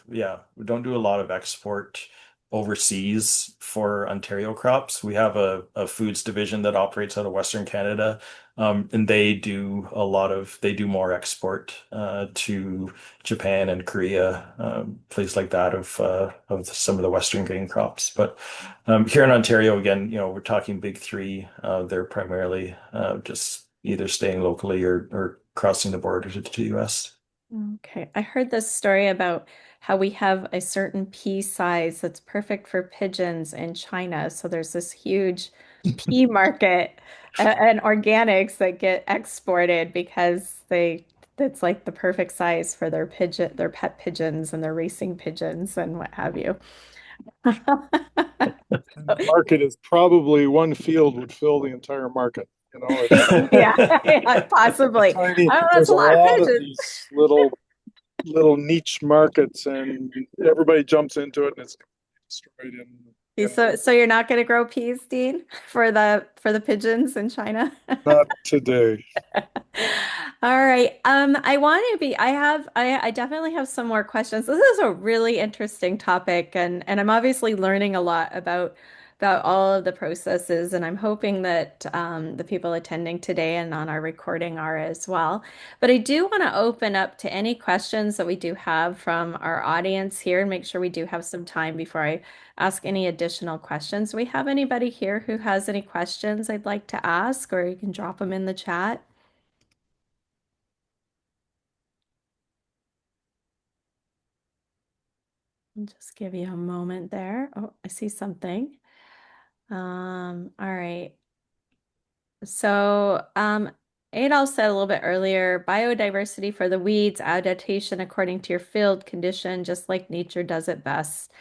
we don't do a lot of export overseas for Ontario crops. We have a foods division that operates out of Western Canada. And they do more export to Japan and Korea, places like that of some of the Western grain crops. But here in Ontario, again, we're talking big three. They're primarily just either staying locally or crossing the border to the US. Okay, I heard this story about how we have a certain pea size that's perfect for pigeons in China. So there's this huge pea market and organics that get exported because that's like the perfect size for their pet pigeons and their racing pigeons and what have you. And the market is probably one field would fill the entire market. It's Yeah, yeah, possibly. tiny. Oh, that's There's a a lot of lot of pigeons. these little niche markets, and everybody jumps into it, and it's destroyed in So you're not going to grow peas, Dean, for the pigeons in China? not today. All right. I want to be, I definitely have some more questions. This is a really interesting topic and I'm obviously learning a lot about all of the processes and I'm hoping that the people attending today and on our recording are as well. But I do want to open up to any questions that we do have from our audience here and make sure we do have some time before I ask any additional questions. Do we have anybody here who has any questions I'd like to ask, or you can drop them in the chat? I'll just give you a moment there. Oh, I see something. All right. So, Adolf said a little bit earlier, biodiversity for the weeds, adaptation according to your field condition, just like nature does it best.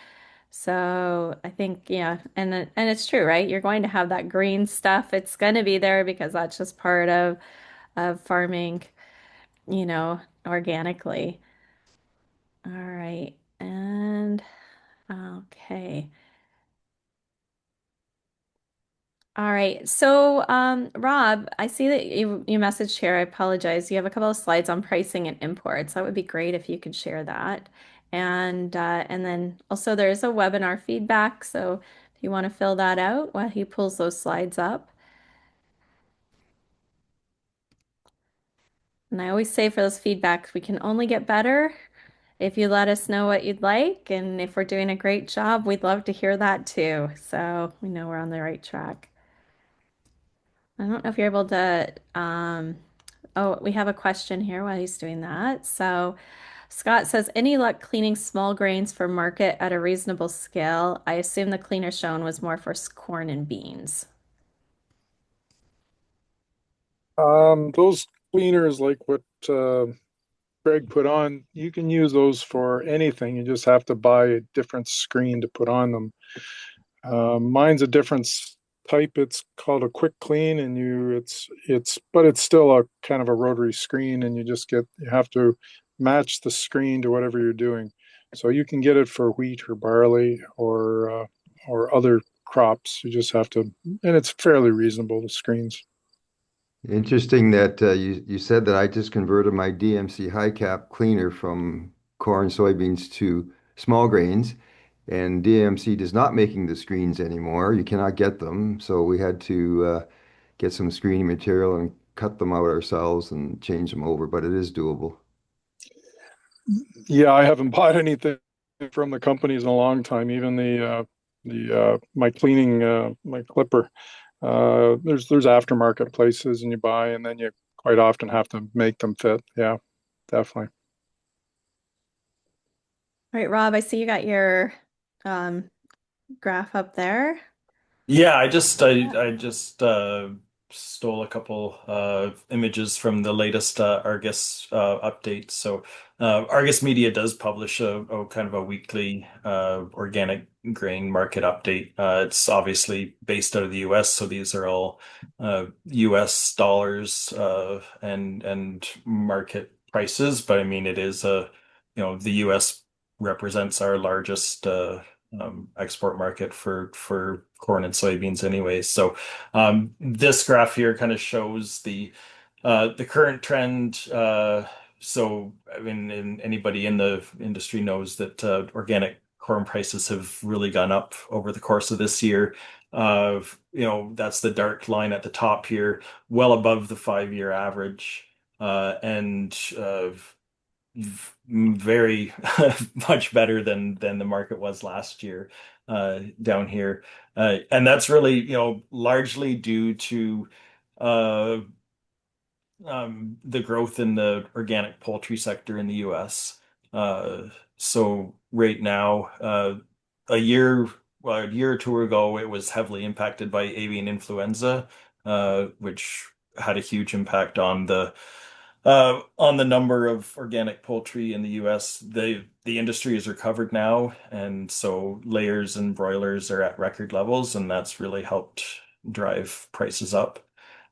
So I think, yeah, and it's true, right? You're going to have that green stuff. It's going to be there because that's just part of farming, organically. All right. And okay. All right. So, Rob, I see that you messaged here. I apologize. You have a couple of slides on pricing and imports. That would be great if you could share that. And then also there is a webinar feedback. So if you want to fill that out while he pulls those slides up. And I always say for those feedbacks, we can only get better if you let us know what you'd like. And if we're doing a great job, we'd love to hear that too. So we know we're on the right track. I don't know if you're able to, oh, we have a question here while he's doing that. So Scott says, any luck cleaning small grains for market at a reasonable scale? I assume the cleaner shown was more for corn and beans. Those cleaners like what Greg put on, you can use those for anything. You just have to buy a different screen to put on them. Mine's a different type. It's called a quick clean, and but it's still a kind of a rotary screen, and you have to match the screen to whatever you're doing. So you can get it for wheat or barley or other crops. You just have to, and it's fairly reasonable, the screens. Interesting that you said that I just converted my DMC high cap cleaner from corn, soybeans to small grains, and DMC is not making the screens anymore. You cannot get them, so we had to get some screening material and cut them out ourselves and change them over, but it is doable. Yeah, I haven't bought anything from the companies in a long time. Even the my cleaning my clipper. There's aftermarket places and you buy, and then you quite often have to make them fit. Yeah, definitely. All right, Rob, I see you got your um, graph up there. Yeah, I just stole a couple images from the latest Argus update. So Argus Media does publish a kind of a weekly organic grain market update. It's obviously based out of the US, so these are all US dollars and market prices. But I mean, it is the US represents our largest export market for corn and soybeans anyway. So this graph here kind of shows the current trend. So I mean, anybody in the industry knows that organic corn prices have really gone up over the course of this year. That's the dark line at the top here, well above the 5-year average, and very much better than the market was last year down here. And that's really, largely due to uh, the growth in the organic poultry sector in the US. Uh, so right now, a year or two ago, it was heavily impacted by avian influenza, which had a huge impact on the number of organic poultry in the US. The industry has recovered now, and so layers and broilers are at record levels, and that's really helped drive prices up.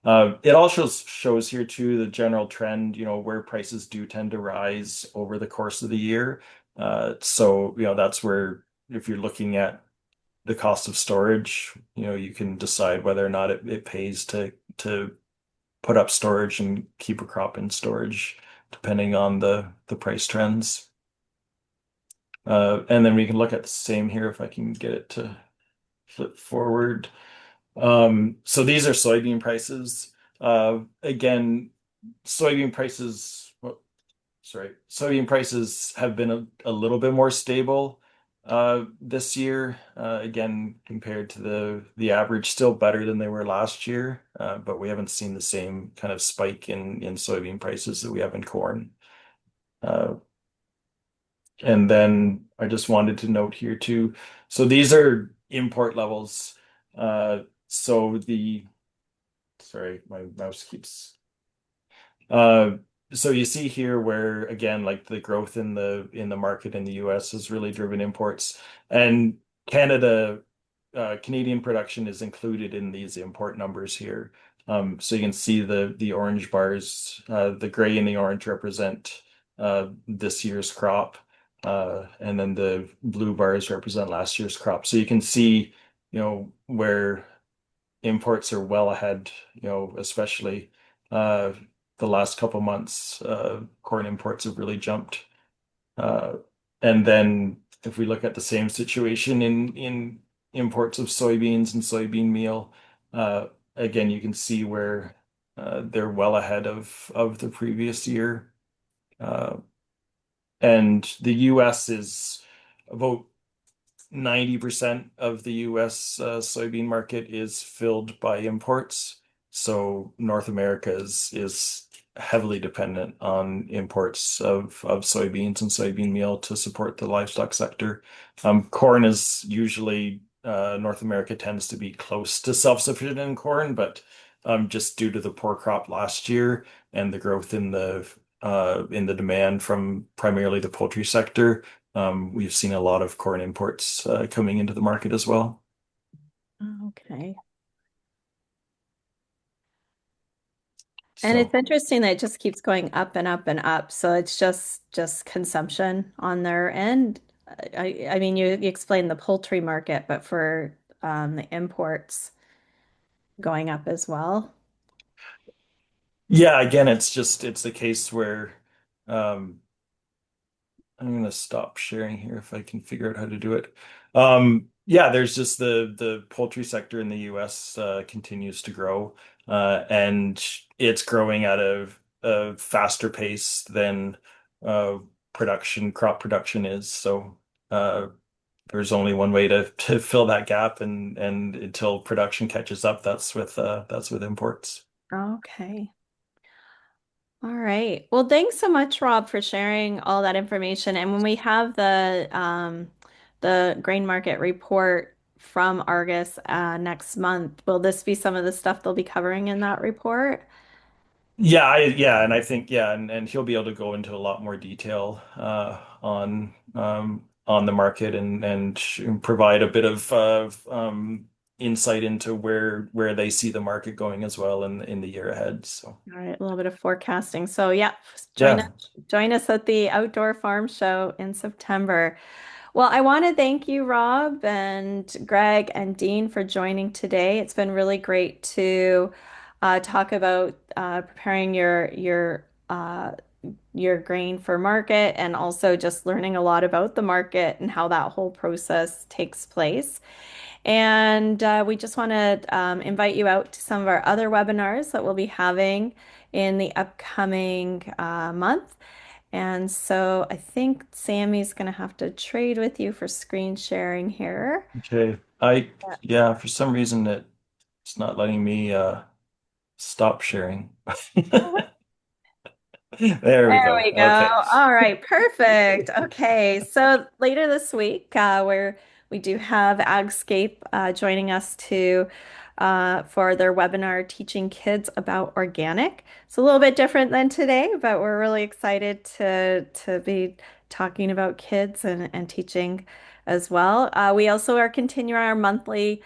It also shows here too the general trend, where prices do tend to rise over the course of the year. So, that's where if you're looking at the cost of storage, you can decide whether or not it pays to put up storage and keep a crop in storage, depending on the price trends. And then we can look at the same here if I can get it to flip forward. So these are soybean prices. Again, soybean prices, well, sorry, soybean prices have been a little bit more stable this year. Again, compared to the average, still better than they were last year. But we haven't seen the same kind of spike in soybean prices that we have in corn. Uh, and then I just wanted to note here too. So these are import levels. So sorry, my mouse keeps Uh, so you see here where again, like the growth in the market in the US has really driven imports, and Canada, Canadian production is included in these import numbers here. So you can see the orange bars, the gray and the orange represent this year's crop, and then the blue bars represent last year's crop. So you can see, where imports are well ahead, especially uh, the last couple months, corn imports have really jumped. Uh, and then if we look at the same situation in imports of soybeans and soybean meal, uh, again, you can see where they're well ahead of the previous year. Uh, and the US is about 90% of the US soybean market is filled by imports. So North America is heavily dependent on imports of soybeans and soybean meal to support the livestock sector. Corn is usually North America tends to be close to self-sufficient in corn, but just due to the poor crop last year and the growth in the demand from primarily the poultry sector, we've seen a lot of corn imports coming into the market as well. Okay. And it's So interesting that it just keeps going up and up and up. So it's just consumption on their end. I mean, you explained the poultry market, but for the imports going up as well. yeah, again, it's the case where um, I'm gonna stop sharing here if I can figure out how to do it. Yeah, there's just the poultry sector in the US continues to grow, and it's growing at a faster pace than uh, crop production is. So uh, there's only one way to fill that gap, and until production catches up, that's with imports. Okay. All right. Well, thanks so much, Rob, for sharing all that information. And when we have the grain market report from Argus next month, will this be some of the stuff they'll be covering in that report? Yeah, and I think and he'll be able to go into a lot more detail on the market and provide a bit of insight into where they see the market going as well in the year ahead. So All right, a little bit of forecasting. So yeah, join us yeah, join us at the Outdoor Farm Show in September. Well, I want to thank you, Rob and Greg and Dean, for joining today. It's been really great to talk about preparing your grain for market and also just learning a lot about the market and how that whole process takes place. And we just want to invite you out to some of our other webinars that we'll be having in the upcoming month. And so I think Sammy's going to have to trade with you for screen sharing here. okay. For some reason it's not letting me stop sharing. There we There go. we go. Okay. All right, perfect. Okay, so later this week, we do have Agscape joining us to for their webinar teaching kids about organic. It's a little bit different than today, but we're really excited to be talking about kids and teaching as well. We also are continuing our monthly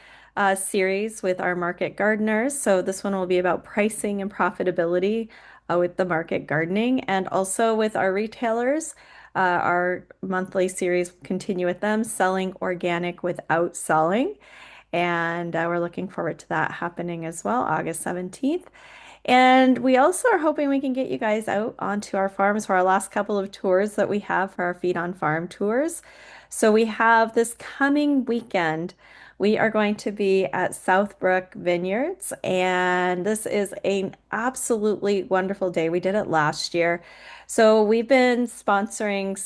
series with our market gardeners. So this one will be about pricing and profitability with the market gardening and also with our retailers. Our monthly series will continue with them selling organic without selling. And we're looking forward to that happening as well, August 17th. And we also are hoping we can get you guys out onto our farms for our last couple of tours that we have for our Feed on Farm tours. So we have this coming weekend. We are going to be at Southbrook Vineyards, and this is an absolutely wonderful day. We did it last year. So we've been sponsoring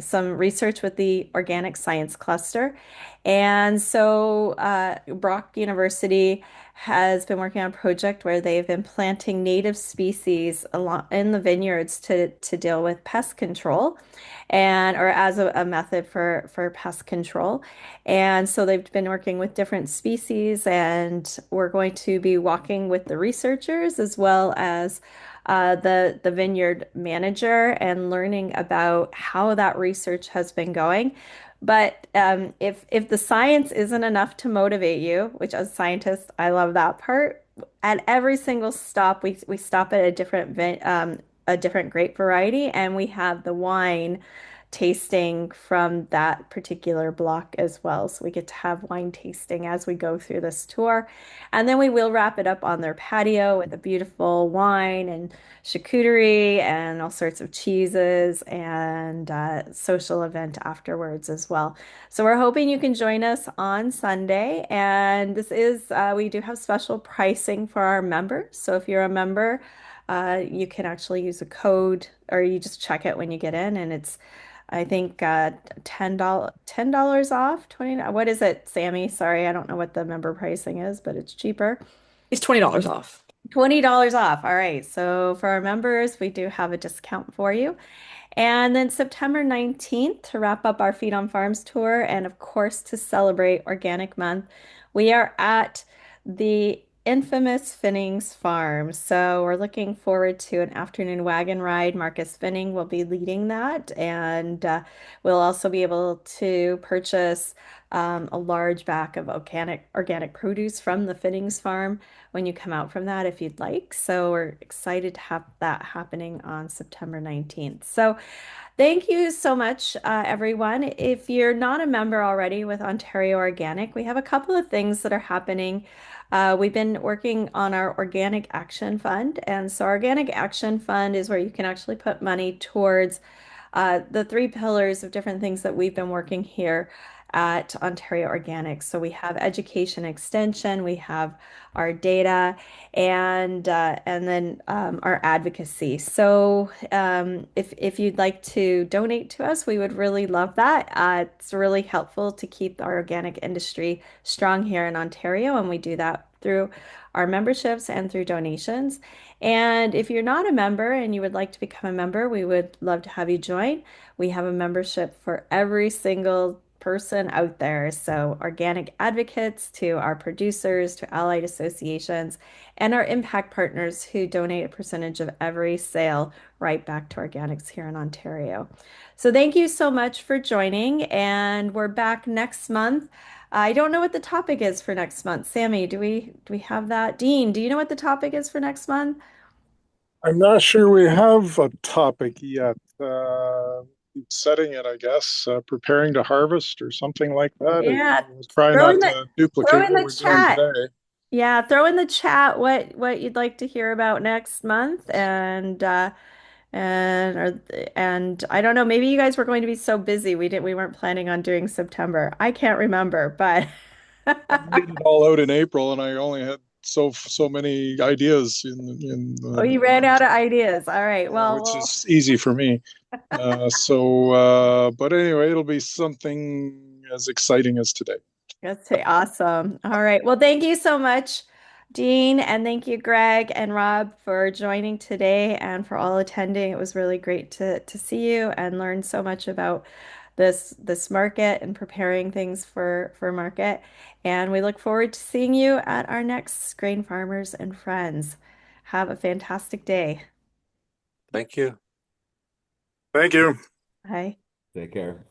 some research with the Organic Science Cluster. And so Brock University has been working on a project where they've been planting native species along in the vineyards to deal with pest control and or as a method for pest control. And so they've been working with different species, and we're going to be walking with the researchers as well as the vineyard manager and learning about how that research has been going. But if the science isn't enough to motivate you, which as a scientist, I love that part. At every single stop, we stop at a different grape variety, and we have the wine tasting from that particular block as well. So we get to have wine tasting as we go through this tour. And then we will wrap it up on their patio with a beautiful wine and charcuterie and all sorts of cheeses and social event afterwards as well. So we're hoping you can join us on Sunday. And we do have special pricing for our members. So if you're a member, you can actually use a code or you just check it when you get in and it's I think $10 off, 20. What is it, Sammy? Sorry, I don't know what the member pricing is, but it's cheaper. It's $20 off. $20 off. All right. So for our members, we do have a discount for you. And then September 19th to wrap up our Feed on Farms tour, and of course to celebrate Organic Month, we are at the infamous Finnings Farm. So we're looking forward to an afternoon wagon ride. Marcus Finning will be leading that, and we'll also be able to purchase a large bag of organic produce from the Finnings Farm when you come out from that if you'd like. So we're excited to have that happening on September 19th. So thank you so much, everyone. If you're not a member already with Ontario Organic, we have a couple of things that are happening. We've been working on our Organic Action Fund. And so, our Organic Action Fund is where you can actually put money towards the three pillars of different things that we've been working here at Ontario Organic. So we have education extension, we have our data, and then our advocacy. So if you'd like to donate to us, we would really love that. It's really helpful to keep our organic industry strong here in Ontario, and we do that through our memberships and through donations. And if you're not a member and you would like to become a member, we would love to have you join. We have a membership for every single person out there. So, organic advocates to our producers, to allied associations, and our impact partners who donate a percentage of every sale right back to organics here in Ontario. So, thank you so much for joining, and we're back next month. I don't know what the topic is for next month. Sammy, do we have that? Dean, do you know what the topic is for next month? I'm not sure we have a topic yet. Setting it, I guess, preparing to harvest or something like that. Yeah, We'll try throw not in the to throw duplicate in what the we're doing chat. today. Yeah, throw in the chat what you'd like to hear about next month and I don't know, maybe you guys were going to be so busy we weren't planning on doing September. I can't remember, but I laid it all out in April, and I only had so many ideas in oh, the you ran out of ideas. All right. yeah, Well, which is easy for me. But anyway, it'll be something as exciting as today. that's awesome. All right. Well, thank you so much, Dean, and thank you, Greg and Rob, for joining today and for all attending. It was really great to see you and learn so much about this market and preparing things for market. And we look forward to seeing you at our next Grain Farmers and Friends. Have a fantastic day. Thank you. Thank you. Bye. Take care.